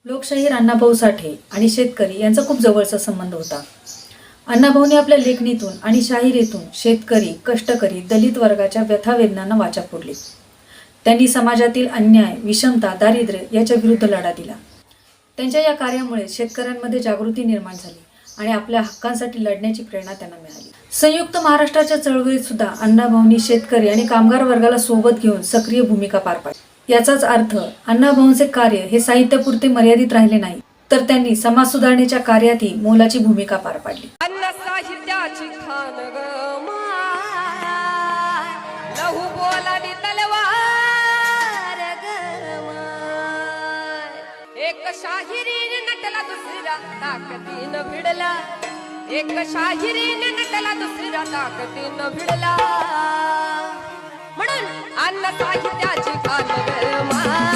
लोकशाहीर अण्णाभाऊ साठे आणि शेतकरी यांचा खूप जवळचा संबंध होता. अण्णाभाऊंनी आपल्या लेखणीतून आणि शाहिरीतून शेतकरी, कष्टकरी, दलित वर्गाच्या व्यथा-वेदनांना वाचा फोडली. त्यांनी समाजातील अन्याय, विषमता, दारिद्र्य याच्या विरुद्ध लढा दिला. त्यांच्या या कार्यामुळे शेतकऱ्यांमध्ये जागृती निर्माण झाली आणि आपल्या हक्कांसाठी लढण्याची प्रेरणा त्यांना मिळाली. संयुक्त महाराष्ट्राच्या चळवळीत सुद्धा अण्णाभाऊंनी शेतकरी आणि कामगार वर्गाला सोबत घेऊन सक्रिय भूमिका पार पाडली. याचाच अर्थ अण्णाभाऊंचे कार्य हे साहित्यापुरते मर्यादित राहिले नाही, तर त्यांनी समाज सुधारणेच्या कार्यातही मोलाची भूमिका पार पाडली. अन्न साहित्याची खान ग माय, लहू बोलावी तलवार ग माय. एक शाहिरीने नटला दुसऱ्या ताकदीनं भिडला, एक शाहिरीने नटला दुसऱ्या ताकदीनं भिडला. म्हणून अन्न साहित्याची खान ग माय.